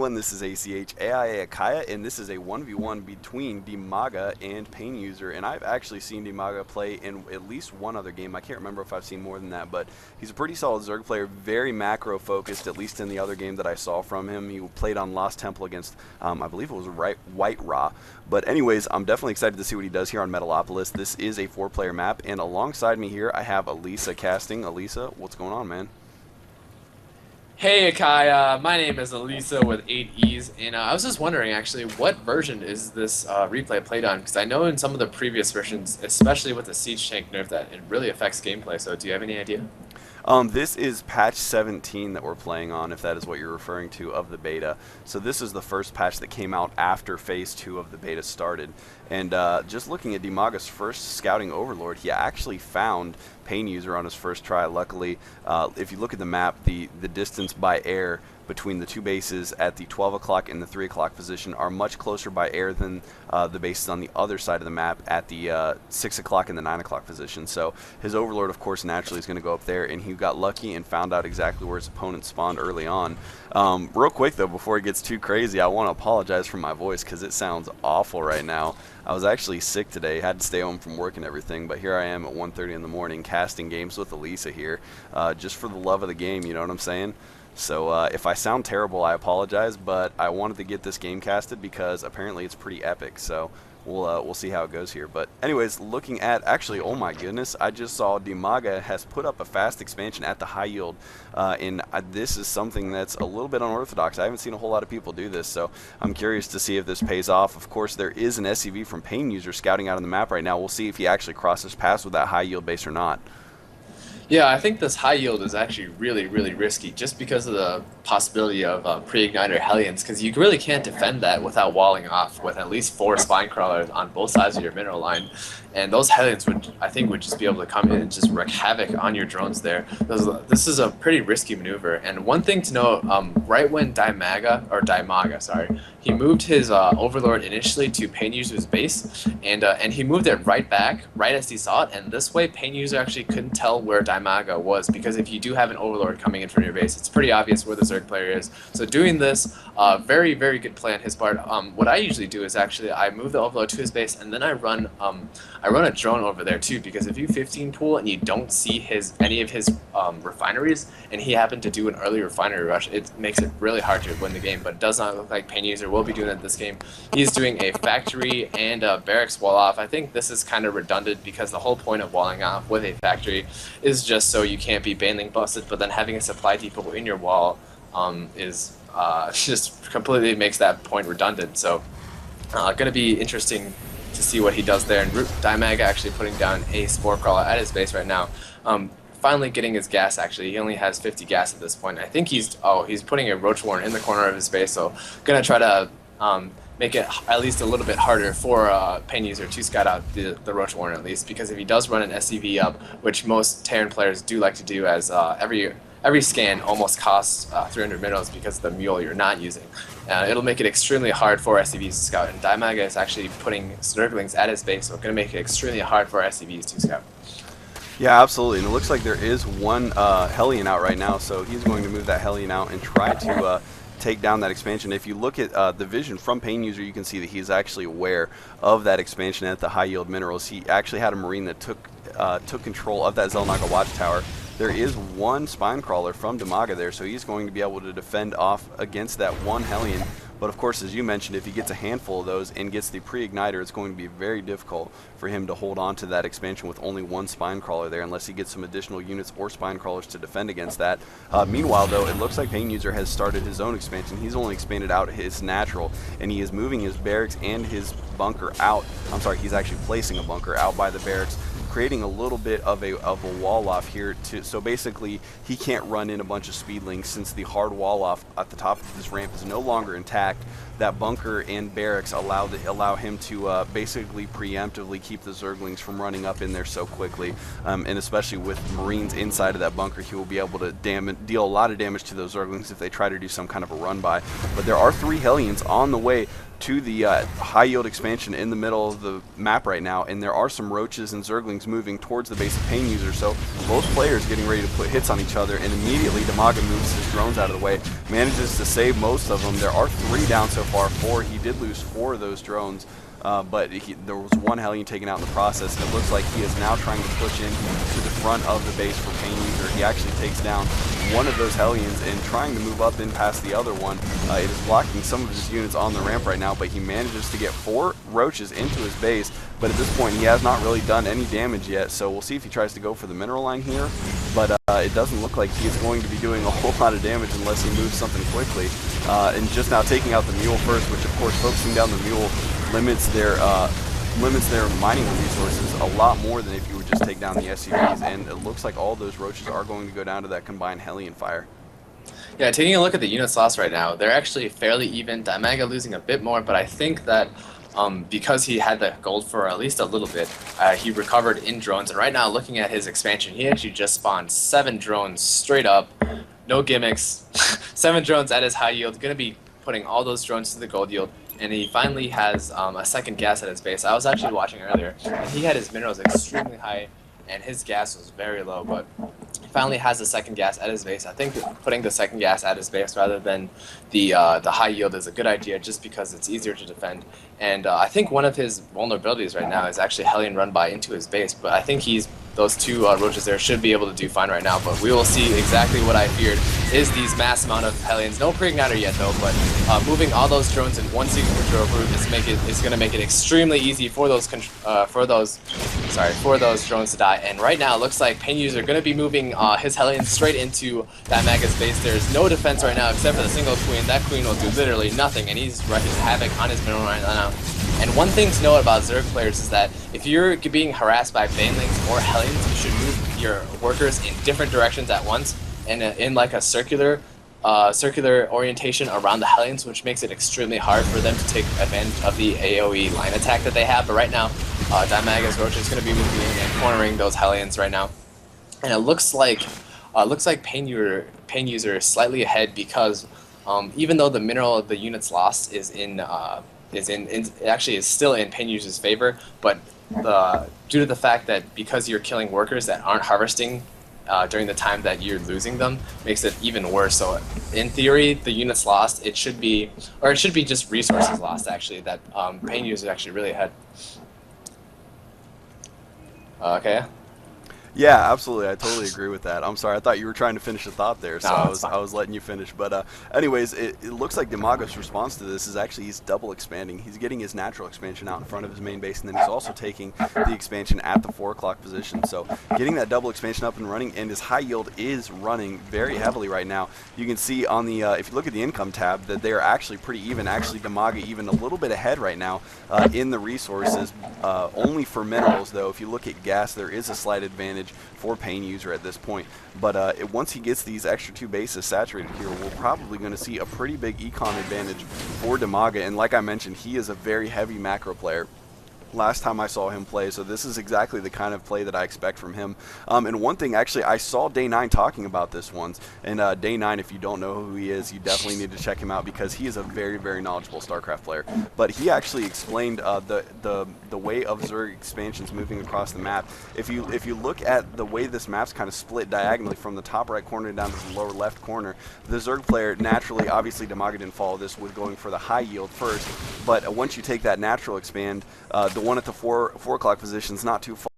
everyone, this is ACH AIA Akaya, and this is a 1v1 between Dimaga and PainUser, and I've actually seen Dimaga play in at least one other game. I can't remember if I've seen more than that, but he's a pretty solid Zerg player, very macro focused, at least in the other game that I saw from him. He played on Lost Temple against, I believe it was White Ra. But anyways, I'm definitely excited to see what he does here on Metalopolis. This is a 4-player map, and alongside me here I have Elisa casting. Elisa, what's going on, man? Hey Akai, my name is Elisa with 8 E's, and I was just wondering actually, what version is this replay played on? Because I know in some of the previous versions, especially with the Siege Tank nerf, that it really affects gameplay, so do you have any idea? This is patch 17 that we're playing on, if that is what you're referring to, of the beta. So this is the first patch that came out after Phase 2 of the beta started. And just looking at Dimaga's first scouting overlord, he actually found PainUser on his first try. Luckily, if you look at the map, the distance by air between the two bases at the 12 o'clock and the 3 o'clock position are much closer by air than the bases on the other side of the map at the 6 o'clock and the 9 o'clock position. So his overlord, of course, naturally is going to go up there, and he got lucky and found out exactly where his opponent spawned early on. Real quick, though, before it gets too crazy, I want to apologize for my voice because it sounds awful right now. I was actually sick today, had to stay home from work and everything, but here I am at 1:30 in the morning casting games with Elisa here, just for the love of the game, you know what I'm saying? So if I sound terrible, I apologize, but I wanted to get this game casted because apparently it's pretty epic, so we'll see how it goes here. But anyways, looking at, actually, oh my goodness, I just saw Dimaga has put up a fast expansion at the high yield, and this is something that's a little bit unorthodox. I haven't seen a whole lot of people do this, so I'm curious to see if this pays off. Of course, there is an SCV from PainUser scouting out on the map right now. We'll see if he actually crosses paths with that high yield base or not. Yeah, I think this high yield is actually really, really risky just because of the possibility of pre-igniter Hellions, because you really can't defend that without walling off with at least 4 spine crawlers on both sides of your mineral line. And those Hellions would, I think, would just be able to come in and just wreak havoc on your drones there. This is a pretty risky maneuver. And one thing to note, right when Dimaga, sorry, he moved his overlord initially to PainUser's base, and he moved it right back, right as he saw it, and this way PainUser actually couldn't tell where Dimaga was, because if you do have an overlord coming in from your base, it's pretty obvious where the Zerg player is. So doing this, very, very good play on his part. What I usually do is actually I move the overlord to his base, and then I run a drone over there too, because if you 15 pool and you don't see any of his refineries, and he happened to do an early refinery rush, it makes it really hard to win the game. But it does not look like PainUser will be doing it this game. He's doing a factory and a barracks wall off. I think this is kind of redundant because the whole point of walling off with a factory is just so you can't be banelink busted, but then having a supply depot in your wall is just completely makes that point redundant. So going to be interesting to see what he does there. And Dimaga actually putting down a spore crawler at his base right now. Finally getting his gas. Actually, he only has 50 gas at this point. I think he's putting a roach warren in the corner of his base, so gonna try to make it at least a little bit harder for PainUser to scout out the roach warren, at least, because if he does run an SCV up, which most Terran players do like to do, as every scan almost costs 300 minerals because of the mule you're not using. It'll make it extremely hard for SCVs to scout, and Dimaga is actually putting Zerglings at his base, so it's going to make it extremely hard for SCVs to scout. Yeah, absolutely, and it looks like there is one Hellion out right now, so he's going to move that Hellion out and try to take down that expansion. If you look at the vision from PainUser, you can see that he's actually aware of that expansion at the high yield minerals. He actually had a Marine that took control of that Xel'Naga watchtower. There is one spine crawler from Dimaga there, so he's going to be able to defend off against that one Hellion. But of course, as you mentioned, if he gets a handful of those and gets the pre-igniter, it's going to be very difficult for him to hold on to that expansion with only one spine crawler there, unless he gets some additional units or spine crawlers to defend against that. Meanwhile, though, it looks like PainUser has started his own expansion. He's only expanded out his natural, and he is moving his barracks and his bunker out. I'm sorry, he's actually placing a bunker out by the barracks, creating a little bit of a wall off here, so basically he can't run in a bunch of speedlings since the hard wall off at the top of this ramp is no longer intact. That bunker and barracks allow him to basically preemptively keep the Zerglings from running up in there so quickly, and especially with Marines inside of that bunker, he will be able to deal a lot of damage to those Zerglings if they try to do some kind of a run by. But there are 3 Hellions on the way to the high yield expansion in the middle of the map right now, and there are some roaches and zerglings moving towards the base of PainUser, so both players getting ready to put hits on each other, and immediately Dimaga moves his drones out of the way, manages to save most of them. There are 3 down so far, 4. He did lose 4 of those drones, but there was 1 Hellion taken out in the process, and it looks like he is now trying to push in to the front of the base for PainUser. He actually takes down 1 of those Hellions and trying to move up in past the other one. It is blocking some of his units on the ramp right now, but he manages to get 4 roaches into his base, but at this point he has not really done any damage yet, so we'll see if he tries to go for the mineral line here, but it doesn't look like he is going to be doing a whole lot of damage unless he moves something quickly. And just now taking out the mule first, which of course focusing down the mule limits their mining resources a lot more than if you would just take down the SCVs, and it looks like all those roaches are going to go down to that combined Hellion fire. Yeah, taking a look at the units lost right now, they're actually fairly even. Dimaga losing a bit more, but I think that because he had the gold for at least a little bit, he recovered in drones, and right now looking at his expansion, he actually just spawned 7 drones straight up, no gimmicks, 7 drones at his high yield, going to be putting all those drones to the gold yield. And he finally has a second gas at his base. I was actually watching earlier, and he had his minerals extremely high, and his gas was very low, but he finally has the second gas at his base. I think putting the second gas at his base rather than the high yield is a good idea, just because it's easier to defend. And I think one of his vulnerabilities right now is actually Hellion run by into his base, but I think those 2 roaches there should be able to do fine right now, but we will see exactly what I feared is these mass amount of Hellions. No pre-igniter yet though, but moving all those drones in one single control group is going to make it extremely easy for those drones to die. And right now it looks like PainUser going to be moving his Hellions straight into Dimaga's base. There's no defense right now except for the single queen. That queen will do literally nothing, and he's wreaking havoc on his mineral right now. And one thing to note about Zerg players is that if you're being harassed by Banelings or Hellions, you should move your workers in different directions at once, and in like a circular orientation around the Hellions, which makes it extremely hard for them to take advantage of the AoE line attack that they have. But right now, Dimaga's Roach is going to be moving in and cornering those Hellions right now, and it looks like PainUser is slightly ahead because even though the mineral of the units lost is actually still in PainUser's favor, but due to the fact that because you're killing workers that aren't harvesting during the time that you're losing them, makes it even worse. So in theory, the units lost, it should be just resources lost actually, that PainUser is actually really ahead. Okay. Yeah, absolutely. I totally agree with that. I'm sorry. I thought you were trying to finish the thought there, so No, I was letting you finish. But anyways, it looks like Dimaga's response to this is actually he's double expanding. He's getting his natural expansion out in front of his main base, and then he's also taking the expansion at the 4 o'clock position. So getting that double expansion up and running, and his high yield is running very heavily right now. You can see on the if you look at the income tab that they are actually pretty even. Actually, Dimaga even a little bit ahead right now in the resources. Only for minerals, though. If you look at gas, there is a slight advantage for PainUser at this point, but once he gets these extra 2 bases saturated here, we're probably going to see a pretty big econ advantage for Dimaga. And like I mentioned, he is a very heavy macro player. Last time I saw him play, so this is exactly the kind of play that I expect from him. And one thing, actually, I saw Day 9 talking about this once, and Day 9, if you don't know who he is, you definitely need to check him out because he is a very, very knowledgeable StarCraft player. But he actually explained the way of Zerg expansions moving across the map. If you look at the way this map's kind of split diagonally from the top right corner down to the lower left corner, the Zerg player naturally, obviously Dimaga didn't follow this with going for the high yield first, but once you take that natural expand, the one at the 4 o'clock position is not too far